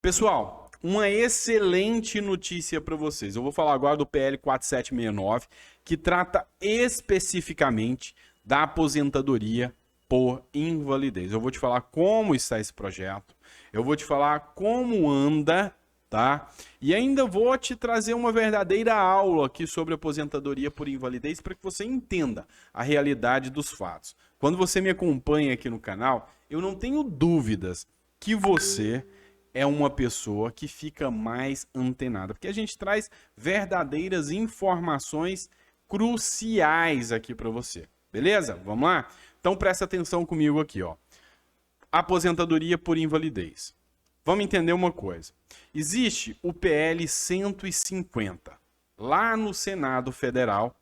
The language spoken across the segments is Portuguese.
Pessoal, uma excelente notícia para vocês. Eu vou falar agora do PL 4769, que trata especificamente da aposentadoria por invalidez. Eu vou te falar como está esse projeto, eu vou te falar como anda, tá? E ainda vou te trazer uma verdadeira aula aqui sobre aposentadoria por invalidez para que você entenda a realidade dos fatos. Quando você me acompanha aqui no canal, eu não tenho dúvidas que você é uma pessoa que fica mais antenada, porque a gente traz verdadeiras informações cruciais aqui para você. Beleza? Vamos lá? Então presta atenção comigo aqui, ó. Aposentadoria por invalidez. Vamos entender uma coisa. Existe o PL 150, lá no Senado Federal,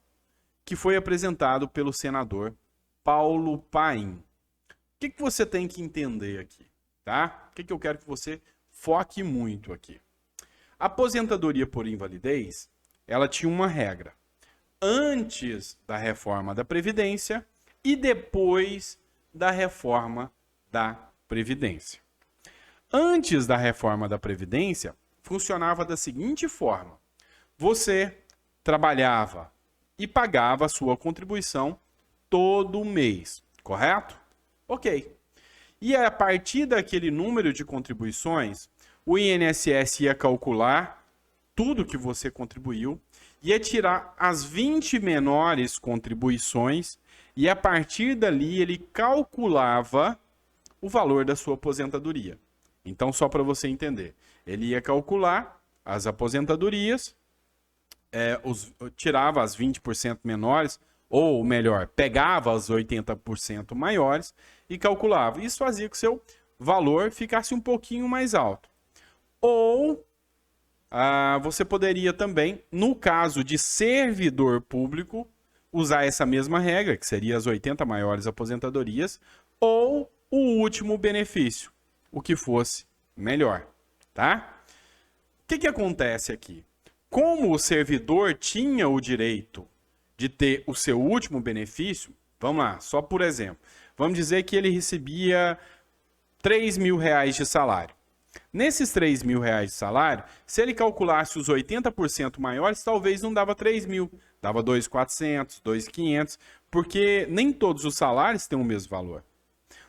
que foi apresentado pelo senador Paulo Paim. O que você tem que entender aqui, tá? O que eu quero que você foque muito aqui. A aposentadoria por invalidez, ela tinha uma regra. Antes da reforma da Previdência e depois da reforma da Previdência. Antes da reforma da Previdência, funcionava da seguinte forma. Você trabalhava e pagava a sua contribuição todo mês, correto? Ok. E a partir daquele número de contribuições, o INSS ia calcular tudo que você contribuiu, ia tirar as 20 menores contribuições e a partir dali ele calculava o valor da sua aposentadoria. Então, só para você entender, ele ia calcular as aposentadorias, tirava as 20% menores, ou melhor, pegava as 80% maiores e calculava. Isso fazia com que o seu valor ficasse um pouquinho mais alto. Ou você poderia também, no caso de servidor público, usar essa mesma regra, que seria as 80 maiores aposentadorias, ou o último benefício, o que fosse melhor, tá? O que acontece aqui? Como o servidor tinha o direito de ter o seu último benefício, vamos lá, só por exemplo, vamos dizer que ele recebia R$3.000 de salário. Nesses R$3.000 de salário, se ele calculasse os 80% maiores, talvez não dava 3.000, dava 2.400, 2.500, porque nem todos os salários têm o mesmo valor.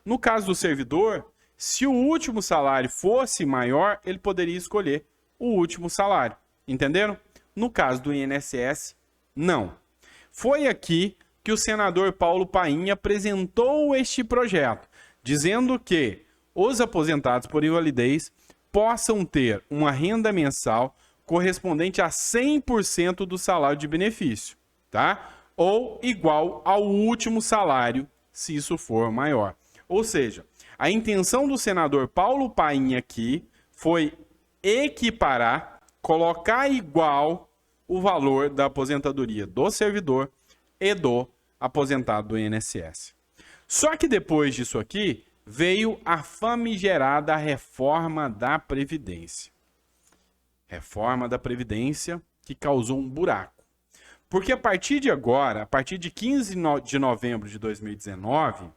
No caso do servidor, se o último salário fosse maior, ele poderia escolher o último salário. Entenderam? No caso do INSS, não. Foi aqui que o senador Paulo Paim apresentou este projeto, dizendo que os aposentados por invalidez possam ter uma renda mensal correspondente a 100% do salário de benefício, tá? Ou igual ao último salário, se isso for maior. Ou seja, a intenção do senador Paulo Paim aqui foi equiparar, colocar igual o valor da aposentadoria do servidor e do aposentado do INSS. Só que depois disso aqui, veio a famigerada reforma da Previdência. Reforma da Previdência que causou um buraco. Porque a partir de agora, a partir de 15 de novembro de 2019,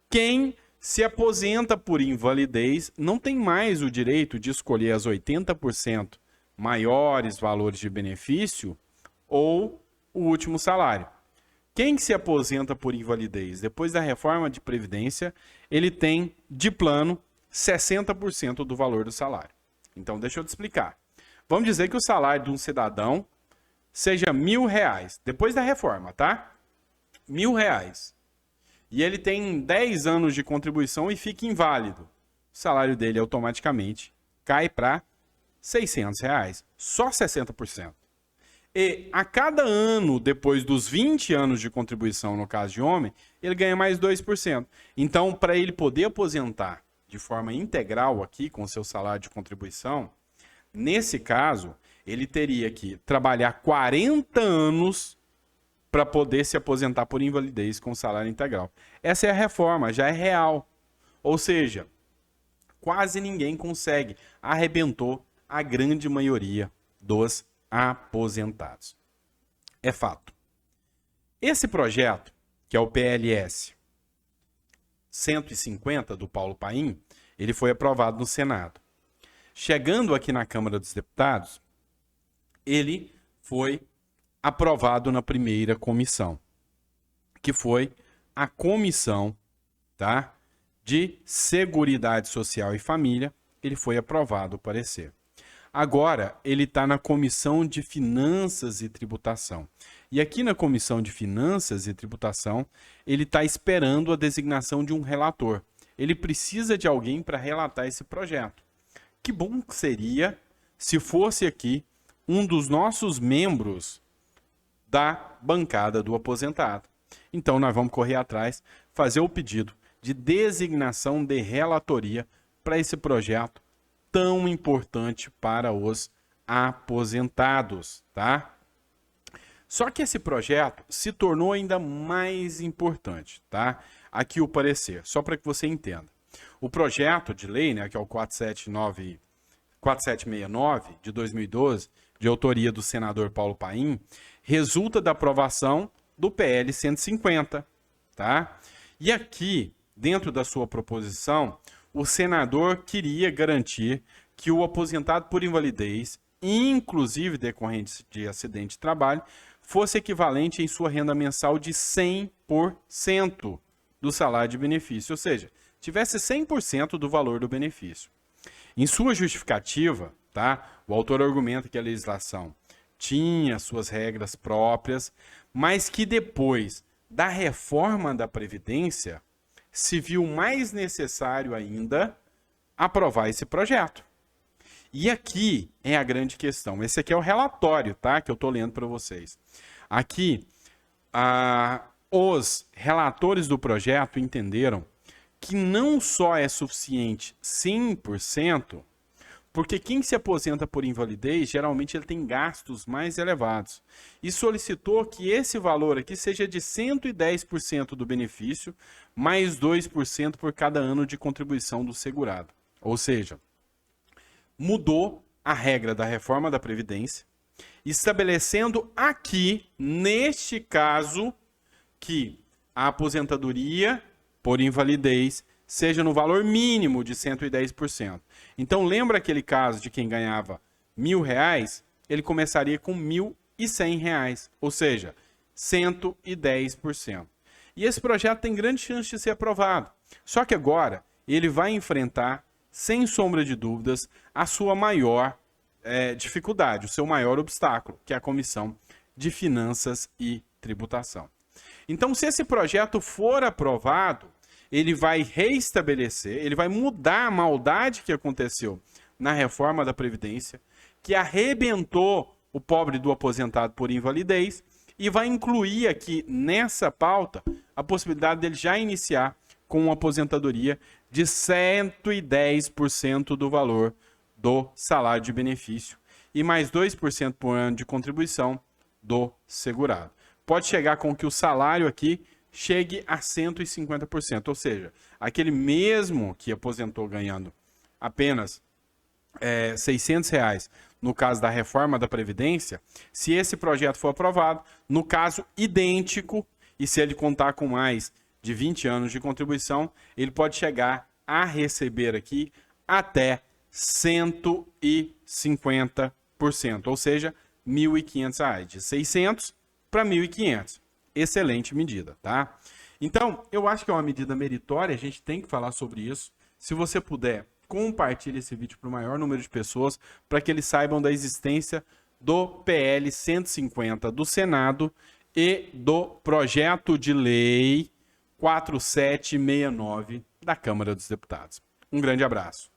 quem se aposenta por invalidez não tem mais o direito de escolher as 80% maiores valores de benefício ou o último salário. Quem se aposenta por invalidez depois da reforma de Previdência, ele tem de plano 60% do valor do salário. Então, deixa eu te explicar. Vamos dizer que o salário de um cidadão seja R$1.000, depois da reforma, tá? R$1.000. E ele tem 10 anos de contribuição e fica inválido. O salário dele automaticamente cai para R$600, só 60%. E a cada ano, depois dos 20 anos de contribuição, no caso de homem, ele ganha mais 2%. Então, para ele poder aposentar de forma integral aqui, com o seu salário de contribuição, nesse caso, ele teria que trabalhar 40 anos para poder se aposentar por invalidez com salário integral. Essa é a reforma, já é real. Ou seja, quase ninguém consegue. Arrebentou a grande maioria dos aposentados. É fato. Esse projeto, que é o PLS 150 do Paulo Paim, ele foi aprovado no Senado. Chegando aqui na Câmara dos Deputados, ele foi aprovado na primeira comissão, que foi a comissão, tá, de Seguridade Social e Família. Ele foi aprovado o parecer. Agora, ele está na Comissão de Finanças e Tributação. E aqui na Comissão de Finanças e Tributação, ele está esperando a designação de um relator. Ele precisa de alguém para relatar esse projeto. Que bom que seria se fosse aqui um dos nossos membros da bancada do aposentado. Então, nós vamos correr atrás, fazer o pedido de designação de relatoria para esse projeto tão importante para os aposentados, tá? Só que esse projeto se tornou ainda mais importante, tá? Aqui o parecer, só para que você entenda. O projeto de lei, né, que é o 4769 de 2012, de autoria do senador Paulo Paim, resulta da aprovação do PL 150, tá? E aqui, dentro da sua proposição, o senador queria garantir que o aposentado por invalidez, inclusive decorrente de acidente de trabalho, fosse equivalente em sua renda mensal de 100% do salário de benefício, ou seja, tivesse 100% do valor do benefício. Em sua justificativa, tá, o autor argumenta que a legislação tinha suas regras próprias, mas que depois da reforma da Previdência se viu mais necessário ainda aprovar esse projeto. E aqui é a grande questão. Esse aqui é o relatório, tá, que eu estou lendo para vocês. Aqui, os relatores do projeto entenderam que não só é suficiente 100%, porque quem se aposenta por invalidez, geralmente ele tem gastos mais elevados. E solicitou que esse valor aqui seja de 110% do benefício, mais 2% por cada ano de contribuição do segurado. Ou seja, mudou a regra da reforma da Previdência, estabelecendo aqui, neste caso, que a aposentadoria por invalidez seja no valor mínimo de 110%. Então, lembra aquele caso de quem ganhava R$1.000? Ele começaria com R$1.100, ou seja, 110%. E esse projeto tem grande chance de ser aprovado. Só que agora ele vai enfrentar, sem sombra de dúvidas, a sua maior dificuldade, o seu maior obstáculo, que é a Comissão de Finanças e Tributação. Então, se esse projeto for aprovado, ele vai reestabelecer, ele vai mudar a maldade que aconteceu na reforma da Previdência, que arrebentou o pobre do aposentado por invalidez, e vai incluir aqui nessa pauta a possibilidade dele já iniciar com uma aposentadoria de 110% do valor do salário de benefício e mais 2% por ano de contribuição do segurado. Pode chegar com que o salário aqui chegue a 150%, ou seja, aquele mesmo que aposentou ganhando apenas R$600, no caso da reforma da Previdência, se esse projeto for aprovado, no caso idêntico, e se ele contar com mais de 20 anos de contribuição, ele pode chegar a receber aqui até 150%, ou seja, R$1.500, de 600 para 1.500. Excelente medida, tá? Então, eu acho que é uma medida meritória, a gente tem que falar sobre isso. Se você puder, compartilhe esse vídeo para o maior número de pessoas, para que eles saibam da existência do PL 150 do Senado e do projeto de lei 4769 da Câmara dos Deputados. Um grande abraço.